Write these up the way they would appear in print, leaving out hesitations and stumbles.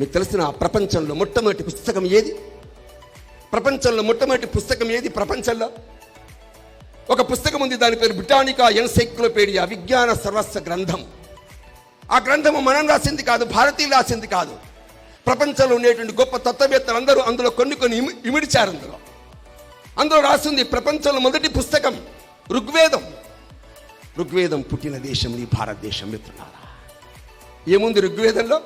మీకు తెలిసిన ప్రపంచంలో మొట్టమొదటి పుస్తకం ఏది? ప్రపంచంలో మొట్టమొదటి పుస్తకం ఏది? ప్రపంచంలో ఒక పుస్తకం ఉంది, దాని పేరు బ్రిటానికా ఎన్సైక్లోపీడియా, విజ్ఞాన సర్వస్వ గ్రంథం. ఆ గ్రంథము మనం రాసింది కాదు, భారతీయులు రాసింది కాదు. ప్రపంచంలో ఉండేటువంటి గొప్ప తత్వవేత్తలందరూ అందులో కొన్ని ఇమిడిచారు. అందులో రాసింది ప్రపంచంలో మొదటి పుస్తకం ఋగ్వేదం. ఋగ్వేదం పుట్టిన దేశం ఈ భారతదేశం మిత్రులారా. ఏముంది ఋగ్వేదంలో?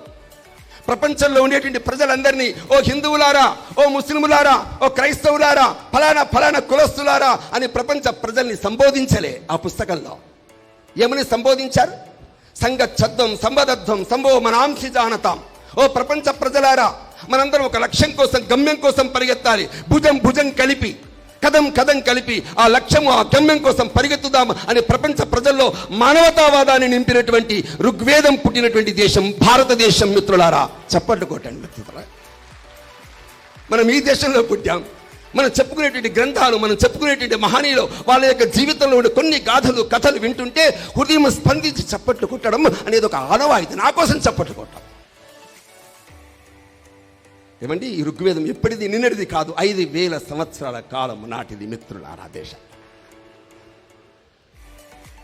ప్రపంచంలో ఉండేటువంటి ప్రజలందరినీ, ఓ హిందువులారా, ఓ ముస్లిములారా, ఓ క్రైస్తవులారా, ఫలానా కులస్తులారా అని ప్రపంచ ప్రజల్ని సంబోధించలే. ఆ పుస్తకంలో ఏమని సంబోధించారు? సంగచ్చద్దం సంబద్ధం సంభో మనాంసి జానతాం. ఓ ప్రపంచ ప్రజలారా, మనందరం ఒక లక్ష్యం కోసం, గమ్యం కోసం పరిగెత్తాలి. భుజం కలిపి, కదం కలిపి ఆ లక్ష్యము, ఆ గమ్యం కోసం పరిగెత్తుదాం అని ప్రపంచ ప్రజల్లో మానవతావాదాన్ని నింపినటువంటి ఋగ్వేదం పుట్టినటువంటి దేశం భారతదేశం మిత్రులారా. చప్పట్లు కొట్టండి మిత్రులారా. మనం ఈ దేశంలో పుట్టాం. మనం చెప్పుకునేటువంటి గ్రంథాలు, మనం చెప్పుకునేటువంటి మహనీయులు, వాళ్ళ యొక్క జీవితంలో ఉండే కొన్ని గాథలు, కథలు వింటుంటే హృదయం స్పందించి చప్పట్లు కొట్టడం అనేది ఒక ఆనవాయితీ. నా కోసం చప్పట్లు కొట్టడం ఏమండి? ఈ ఋగ్వేదం ఎప్పటిది, నిన్నటిది కాదు. 5000 సంవత్సరాల కాలం నాటిది మిత్రులారా. దేశం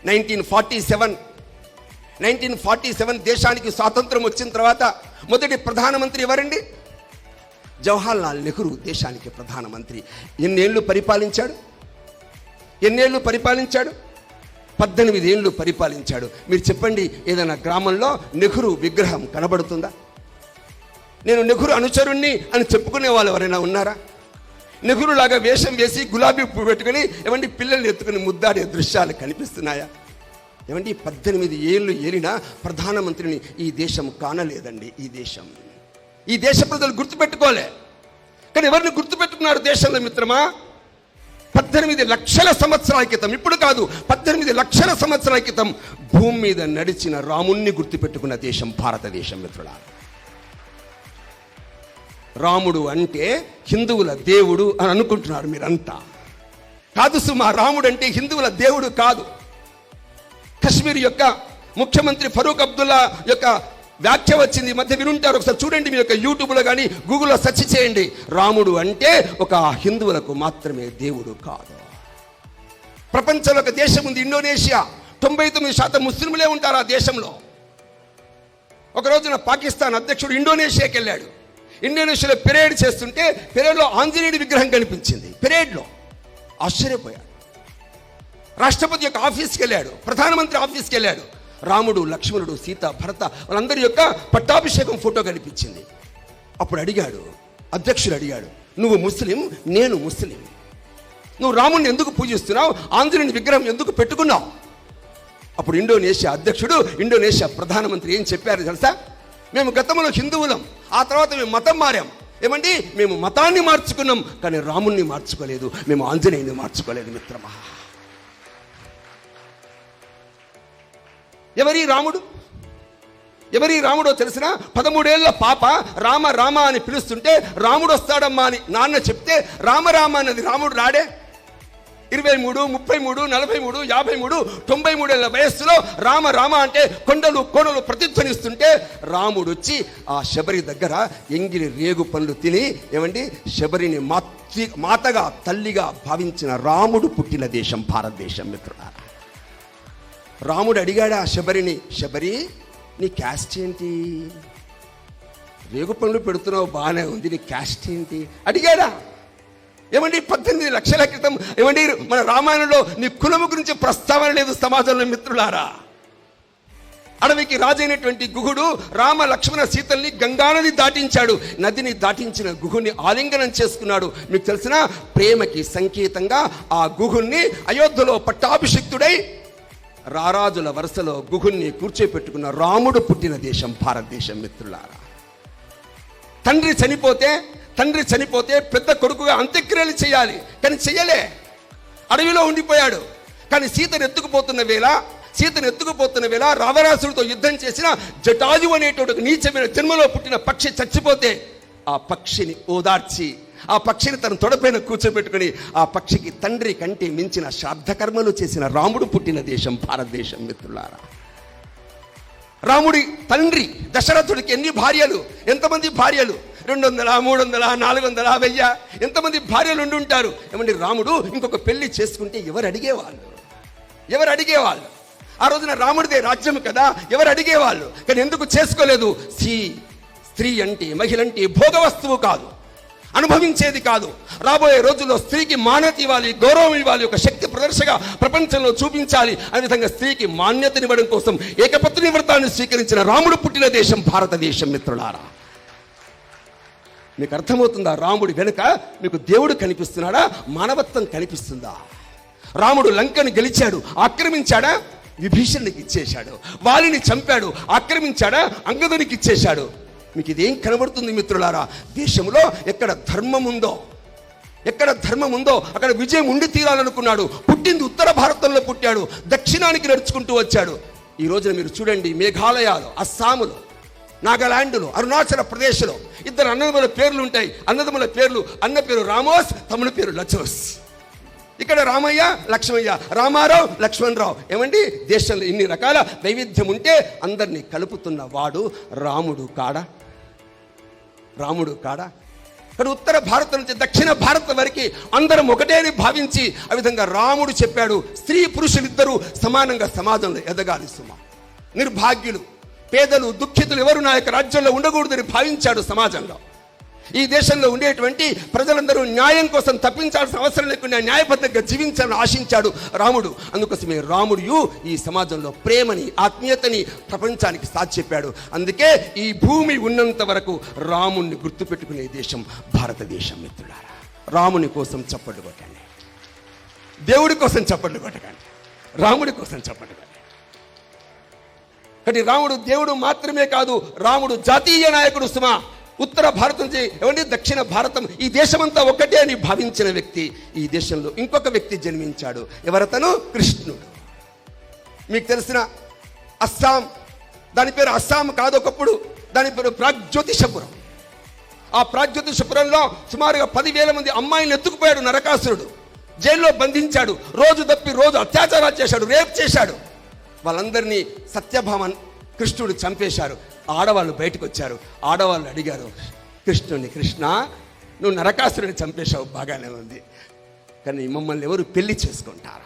1947 దేశానికి స్వాతంత్రం వచ్చిన తర్వాత మొదటి ప్రధానమంత్రి ఎవరండి? జవహర్లాల్ నెహ్రూ దేశానికి ప్రధానమంత్రి. ఎన్నేళ్ళు పరిపాలించాడు? 18 ఏళ్ళు పరిపాలించాడు. మీరు చెప్పండి, ఏదైనా గ్రామంలో నెహ్రూ విగ్రహం కనబడుతుందా? నేను నెహ్రూ అనుచరుణ్ణి అని చెప్పుకునే వాళ్ళు ఎవరైనా ఉన్నారా? నెహ్రూ లాగా వేషం వేసి గులాబీ పువ్వు పెట్టుకుని ఏమండి పిల్లల్ని ఎత్తుకుని ముద్దాడే దృశ్యాలు కనిపిస్తున్నాయా? ఏమండి 18 ఏళ్ళు ఏలిన ప్రధానమంత్రిని ఈ దేశం కానలేదండి. ఈ దేశ ప్రజలు గుర్తుపెట్టుకోలే. కానీ ఎవరిని గుర్తుపెట్టుకున్నారు దేశంలో మిత్రమా? 18 లక్షల సంవత్సరాల క్రితం, ఇప్పుడు కాదు, 18 లక్షల సంవత్సరాల క్రితం భూమి మీద నడిచిన రాముణ్ణి గుర్తుపెట్టుకున్న దేశం భారతదేశం మిత్రులారా. రాముడు అంటే హిందువుల దేవుడు అని అనుకుంటున్నారు మీరంతా. కాదు సుమా, రాముడు అంటే హిందువుల దేవుడు కాదు. కశ్మీర్ యొక్క ముఖ్యమంత్రి ఫరూక్ అబ్దుల్లా యొక్క వ్యాఖ్య వచ్చింది, మధ్య వినుంటారు, ఒకసారి చూడండి. మీ యొక్క యూట్యూబ్లో కానీ గూగుల్లో సెర్చ్ చేయండి. రాముడు అంటే ఒక హిందువులకు మాత్రమే దేవుడు కాదు. ప్రపంచంలో ఒక దేశం ఉంది ఇండోనేషియా. 99% ముస్లింలే ఉంటారు ఆ దేశంలో. ఒక రోజున పాకిస్తాన్ అధ్యక్షుడు ఇండోనేషియాకి వెళ్ళాడు. ఇండోనేషియాలో పెరేడ్ చేస్తుంటే పెరేడ్లో ఆంజనేయుడి విగ్రహం కనిపించింది. పెరేడ్లో ఆశ్చర్యపోయాడు. రాష్ట్రపతి యొక్క ఆఫీస్కి వెళ్ళాడు, ప్రధానమంత్రి ఆఫీస్కి వెళ్ళాడు. రాముడు, లక్ష్మణుడు, సీత, భరత వాళ్ళందరి యొక్క పట్టాభిషేకం ఫోటో కనిపించింది. అప్పుడు అధ్యక్షుడు అడిగాడు, నువ్వు ముస్లిం, నేను ముస్లిం, నువ్వు రాముడిని ఎందుకు పూజిస్తున్నావు? ఆంజనేయుని విగ్రహం ఎందుకు పెట్టుకున్నావు? అప్పుడు ఇండోనేషియా అధ్యక్షుడు, ఇండోనేషియా ప్రధానమంత్రి ఏం చెప్పారు తెలుసా? మేము గతంలో హిందువులం, ఆ తర్వాత మేము మతం మారాం. ఏమండి, మేము మతాన్ని మార్చుకున్నాం, కానీ రాముణ్ణి మార్చుకోలేదు, మేము ఆంజనేయుని మార్చుకోలేదు మిత్రమా. ఎవరి రాముడో తెలిసిన 13 ఏళ్ల పాప రామ అని పిలుస్తుంటే రాముడు వస్తాడమ్మా అని నాన్న చెప్తే రామ అన్నది రాముడు రాడే. 23, 33, 43, 53, 93 ఏళ్ల వయస్సులో రామ అంటే కొండలు కోణలు ప్రతిధ్వనిస్తుంటే రాముడు వచ్చి ఆ శబరి దగ్గర ఎంగిలి రేగు పండ్లు తిని ఏమండి శబరిని మాతగా తల్లిగా భావించిన రాముడు పుట్టిన దేశం భారతదేశం మిత్రులారా. రాముడు అడిగాడు ఆ శబరిని, శబరి నీ క్యాస్ట్ ఏంటి? రేగు పండ్లు పెడుతున్నావు బాగానే ఉంది, నీ క్యాస్ట్ ఏంటి అడిగాడా? ఏమండి 18 లక్షల క్రితం ఏమండి మన రామాయణంలో నీ కులము గురించి ప్రస్తావన లేదు సమాజంలో మిత్రులారా. అడవికి రాజైనటువంటి గుహుడు రామ లక్ష్మణ సీతల్ని గంగానది దాటించాడు. నదిని దాటించిన గుహుని ఆలింగనం చేసుకున్నాడు. మీకు తెలిసిన ప్రేమకి సంకేతంగా ఆ గుహుణ్ణి అయోధ్యలో పట్టాభిషిక్తుడై రారాజుల వరుసలో గుహుణ్ణి కూర్చోపెట్టుకున్న రాముడు పుట్టిన దేశం భారతదేశం మిత్రులారా. తండ్రి చనిపోతే పెద్ద కొడుకుగా అంత్యక్రియలు చేయాలి, కానీ చెయ్యలే, అడవిలో ఉండిపోయాడు. కానీ సీతను ఎత్తుకుపోతున్న వేళ రావణాసుడితో యుద్ధం చేసిన జటాయు అనేటువంటి నీచమైన జన్మలో పుట్టిన పక్షి చచ్చిపోతే ఆ పక్షిని ఓదార్చి ఆ పక్షిని తన తొడపైన కూర్చోబెట్టుకుని ఆ పక్షికి తండ్రి కంటే మించిన శ్రాద్ధ కర్మలు చేసిన రాముడు పుట్టిన దేశం భారతదేశం మిత్రులారా. రాముడి తండ్రి దశరథుడికి ఎన్ని భార్యలు, ఎంతమంది భార్యలు? 200, 300, 400, 1000 ఎంతమంది భార్యలు ఉండి ఉంటారు? ఏమండి, రాముడు ఇంకొక పెళ్లి చేసుకుంటే ఎవరు అడిగేవాళ్ళు? ఆ రోజున రాముడిదే రాజ్యం కదా, ఎవరు అడిగేవాళ్ళు? కానీ ఎందుకు చేసుకోలేదు? స్త్రీ అంటే, మహిళ అంటే భోగ వస్తువు కాదు, అనుభవించేది కాదు. రాబోయే రోజుల్లో స్త్రీకి మాన్యత ఇవ్వాలి, గౌరవం ఇవ్వాలి, ఒక శక్తి ప్రదర్శగా ప్రపంచంలో చూపించాలి. అదే విధంగా స్త్రీకి మాన్యతనివ్వడం కోసం ఏకపత్ని వ్రతాన్ని స్వీకరించిన రాముడు పుట్టిన దేశం భారతదేశం. మిత్రులారా, మీకు అర్థమవుతుందా? రాముడి వెనుక మీకు దేవుడు కనిపిస్తున్నాడా? మానవత్వం కనిపిస్తుందా? రాముడు లంకను గెలిచాడు, ఆక్రమించాడా? విభీషణునికి ఇచ్చేశాడు. వాలిని చంపాడు, ఆక్రమించాడా? అంగదునికి ఇచ్చేశాడు. మీకు ఇదేం కనబడుతుంది మిత్రులారా? దేశంలో ఎక్కడ ధర్మం ఉందో అక్కడ విజయం ఉండి తీరాలనుకున్నాడు. పుట్టింది ఉత్తర భారతంలో పుట్టాడు, దక్షిణానికి నడుచుకుంటూ వచ్చాడు. ఈ రోజున మీరు చూడండి, మేఘాలయాలు, అస్సాములో, నాగాలాండ్లో, అరుణాచల ప్రదేశ్లో 2 అన్నదమ్ముల పేర్లు ఉంటాయి. అన్నదమ్ముల పేర్లు, అన్న పేరు రామోస్, తమ్ముడి పేరు లచోస్. ఇక్కడ రామయ్య, లక్ష్మయ్య, రామారావు, లక్ష్మణరావు. ఏమండి, దేశంలో ఇన్ని రకాల వైవిధ్యం ఉంటే అందరినీ కలుపుతున్న వాడు రాముడు కాడా? ఇక్కడ ఉత్తర భారతం నుంచి దక్షిణ భారతం వరకు అందరం ఒకటే అని భావించి, ఆ విధంగా రాముడు చెప్పాడు, స్త్రీ పురుషులిద్దరూ సమానంగా సమాజంలో ఎదగాలి సుమా. నిర్భాగ్యులు, పేదలు, దుఃఖితులు ఎవరు నా యొక్క రాజ్యంలో ఉండకూడదని భావించాడు. సమాజంలో ఈ దేశంలో ఉండేటువంటి ప్రజలందరూ న్యాయం కోసం తప్పించాల్సిన అవసరం లేకుండా న్యాయబద్ధంగా జీవించాలని ఆశించాడు రాముడు. అందుకోసమే రాముడు ఈ సమాజంలో ప్రేమని, ఆత్మీయతని ప్రపంచానికి సాటి చెప్పాడు. అందుకే ఈ భూమి ఉన్నంత వరకు రాముణ్ణి గుర్తుపెట్టుకునే దేశం భారతదేశం. మిత్రులారా, రాముని కోసం చప్పట్లు కొట్టండి, దేవుడి కోసం చప్పట్లు కొట్టకండి, రాముడి కోసం చప్పట్లు కొట్టండి. కానీ రాముడు దేవుడు మాత్రమే కాదు, రాముడు జాతీయ నాయకుడు సుమా. ఉత్తర భారతం నుంచి ఏమంటే దక్షిణ భారతం, ఈ దేశమంతా ఒకటే అని భావించిన వ్యక్తి. ఈ దేశంలో ఇంకొక వ్యక్తి జన్మించాడు. ఎవరతను? కృష్ణుడు. మీకు తెలిసిన అస్సాం, దాని పేరు అస్సాం కాదు, ఒకప్పుడు దాని పేరు ప్రాగ్జ్యోతిషపురం. ఆ ప్రాగ్జ్యోతిషపురంలో సుమారుగా 10,000 మంది అమ్మాయిలను ఎత్తుకుపోయాడు నరకాసురుడు. జైల్లో బంధించాడు. రోజు తప్పి రోజు అత్యాచారాలు చేశాడు, రేప్ చేశాడు. వాళ్ళందరినీ సత్యభామ కృష్ణుడు చంపేశారు. ఆడవాళ్ళు బయటకు వచ్చారు. ఆడవాళ్ళు అడిగారు కృష్ణుని, కృష్ణ, నువ్వు నరకాసురుని చంపేశావు, బాగానే ఉంది, కానీ మమ్మల్ని ఎవరు పెళ్లి చేసుకుంటారు?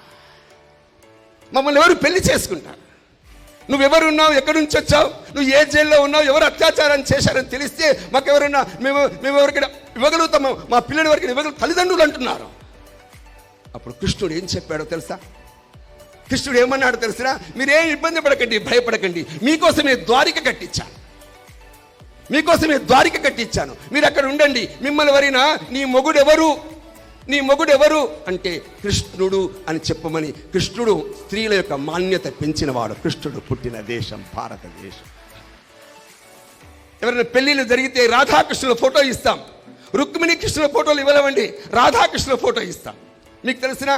నువ్వెవరున్నావు? ఎక్కడి నుంచి వచ్చావు? నువ్వు ఏ జైల్లో ఉన్నావు? ఎవరు అత్యాచారం చేశారని తెలిస్తే మాకెవరున్నా మేము ఎవరికైనా ఇవ్వగలుగుతాము, మా పిల్లల వరకు ఇవ్వగలుగుతాం, తల్లిదండ్రులు అంటున్నారు. అప్పుడు కృష్ణుడు ఏం చెప్పాడో తెలుసా? కృష్ణుడు ఏమన్నాడు తెలుసురా? మీరేం ఇబ్బంది పడకండి, భయపడకండి, మీకోసమే ద్వారిక కట్టించాను, మీరు అక్కడ ఉండండి. మిమ్మల్ని ఎవరైనా నీ మొగుడెవరు అంటే కృష్ణుడు అని చెప్పమని, కృష్ణుడు స్త్రీల యొక్క మాన్యత పెంచినవాడు. కృష్ణుడు పుట్టిన దేశం భారతదేశం. ఎవరైనా పెళ్లిళ్ళు జరిగితే రాధాకృష్ణుల ఫోటో ఇస్తాం, రుక్మిణి కృష్ణుల ఫోటోలు ఇవ్వలేమండి, రాధాకృష్ణుల ఫోటో ఇస్తాం. మీకు తెలిసిన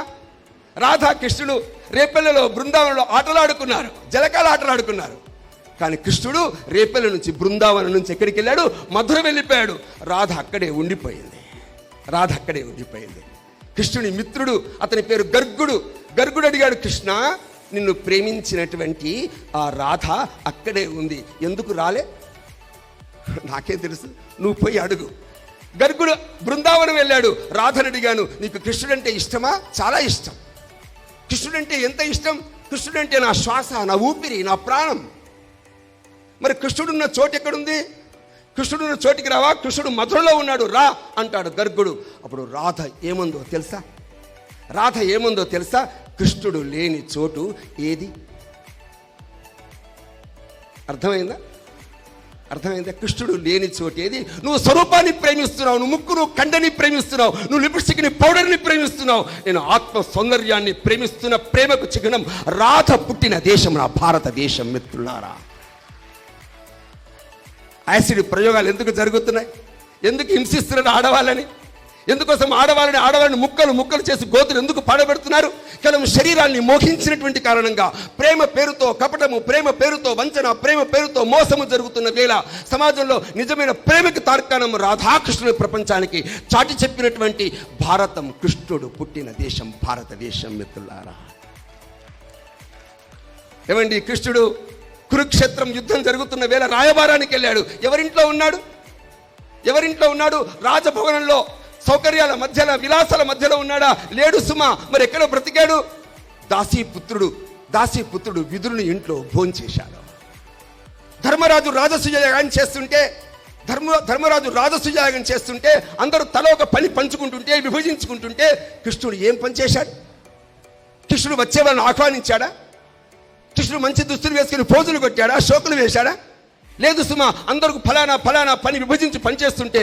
రాధాకృష్ణుడు రేపల్లెలో బృందావనంలో ఆటలాడుకున్నారు, జలకాల ఆటలాడుకున్నారు. కానీ కృష్ణుడు రేపల్లె నుంచి, బృందావనం నుంచి ఎక్కడికి వెళ్ళాడు? మధుర వెళ్ళిపోయాడు. రాధ అక్కడే ఉండిపోయింది. కృష్ణుని మిత్రుడు, అతని పేరు గర్గుడు అడిగాడు, కృష్ణ, నిన్ను ప్రేమించినటువంటి ఆ రాధ అక్కడే ఉంది, ఎందుకు రాలే? నాకేం తెలుసు, నువ్వు పోయి అడుగు. గర్గుడు బృందావనం వెళ్ళాడు. రాధను అడిగాను, నీకు కృష్ణుడంటే ఇష్టమా? చాలా ఇష్టం. కృష్ణుడంటే ఎంత ఇష్టం? కృష్ణుడంటే నా శ్వాస, నా ఊపిరి, నా ప్రాణం. మరి కృష్ణుడున్న చోటు ఎక్కడుంది? కృష్ణుడున్న చోటికి రావా? కృష్ణుడు మధురలో ఉన్నాడు, రా అంటాడు గర్గుడు. అప్పుడు రాధ ఏముందో తెలుసా? కృష్ణుడు లేని చోటు ఏది? అర్థమైందా? కృష్ణుడు లేని చోటు ఏది? నువ్వు స్వరూపాన్ని ప్రేమిస్తున్నావు, నువ్వు ముక్కును కండని ప్రేమిస్తున్నావు, నువ్వు లిప్స్టిక్ని పౌడర్ని ప్రేమిస్తున్నావు. నేను ఆత్మ సౌందర్యాన్ని ప్రేమిస్తున్న ప్రేమకు చిహ్నం రాధ పుట్టిన దేశం నా భారతదేశం. మిత్రులారా, యాసిడ్ ప్రయోగాలు ఎందుకు జరుగుతున్నాయి? ఎందుకు హింసిస్తున్నారు ఆడవాళ్ళని? ఎందుకోసం ఆడవాళ్ళని ముక్కలు చేసి గోతులు ఎందుకు పాడబెడుతున్నారు? కేవలం శరీరాన్ని మోహించినటువంటి కారణంగా, ప్రేమ పేరుతో కపటము, ప్రేమ పేరుతో వంచన, ప్రేమ పేరుతో మోసము జరుగుతున్న వేళ సమాజంలో నిజమైన ప్రేమకి తార్కాణం రాధాకృష్ణుని ప్రపంచానికి చాటి చెప్పినటువంటి భారతం, కృష్ణుడు పుట్టిన దేశం భారతదేశం. మిత్రులారా, ఏమండి, కృష్ణుడు కురుక్షేత్రం యుద్ధం జరుగుతున్న వేళ రాయబారానికి వెళ్ళాడు. ఎవరింట్లో ఉన్నాడు? రాజభవనంలో సౌకర్యాల మధ్యలో, విలాసాల మధ్యలో ఉన్నాడా? లేడు సుమా. మరి ఎక్కడో బ్రతికాడు. దాసీపుత్రుడు విదురుని ఇంట్లో భోంచేశాడు. ధర్మరాజు రాజసూయాగం చేస్తుంటే అందరూ తల ఒక పని పంచుకుంటుంటే, విభజించుకుంటుంటే కృష్ణుడు ఏం పని చేశాడు? కృష్ణుడు వచ్చే వాళ్ళని ఆహ్వానించాడా? కృష్ణుడు మంచి దుస్తులు వేసుకుని పోజులు కొట్టాడా? శోకులు వేశాడా? లేదు సుమా. అందరికి ఫలానా పని విభజించి పనిచేస్తుంటే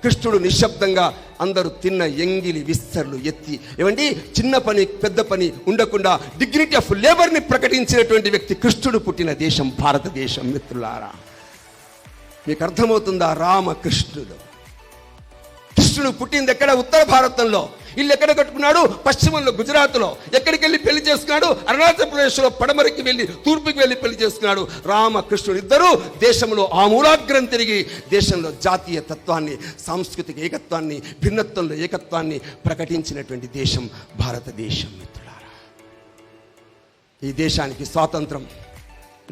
కృష్ణుడు నిశ్శబ్దంగా అందరూ తిన్న ఎంగిలి విస్తర్లు ఎత్తి, ఏమండి, చిన్న పని పెద్ద పని ఉండకుండా డిగ్నిటీ ఆఫ్ లేబర్ని ప్రకటించినటువంటి వ్యక్తి కృష్ణుడు పుట్టిన దేశం భారతదేశం. మిత్రులారా, మీకు అర్థమవుతుందా? రామకృష్ణుడు పుట్టింది ఎక్కడ? ఉత్తర భారతంలో. ఇల్లు ఎక్కడ కట్టుకున్నాడు? పశ్చిమంలో, గుజరాత్లో. ఎక్కడికి వెళ్ళి పెళ్లి చేసుకున్నాడు? అరుణాచల్ ప్రదేశ్లో పడమరికి వెళ్ళి, తూర్పుకి వెళ్ళి పెళ్లి చేసుకున్నాడు. రామకృష్ణుడు ఇద్దరు దేశంలో ఆమూలాగ్రం తిరిగి దేశంలో జాతీయ తత్వాన్ని, సాంస్కృతిక ఏకత్వాన్ని, భిన్నత్వంలో ఏకత్వాన్ని ప్రకటించినటువంటి దేశం భారతదేశం. మిత్రులారా, ఈ దేశానికి స్వాతంత్రం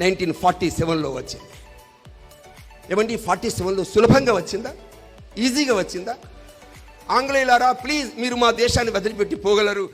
1947లో వచ్చింది. ఏమండి, 47లో సులభంగా వచ్చిందా? ఈజీగా వచ్చిందా? ఆంగ్లేయులారా, ప్లీజ్ మీరు మా దేశాన్ని వదిలిపెట్టి పోగలరు.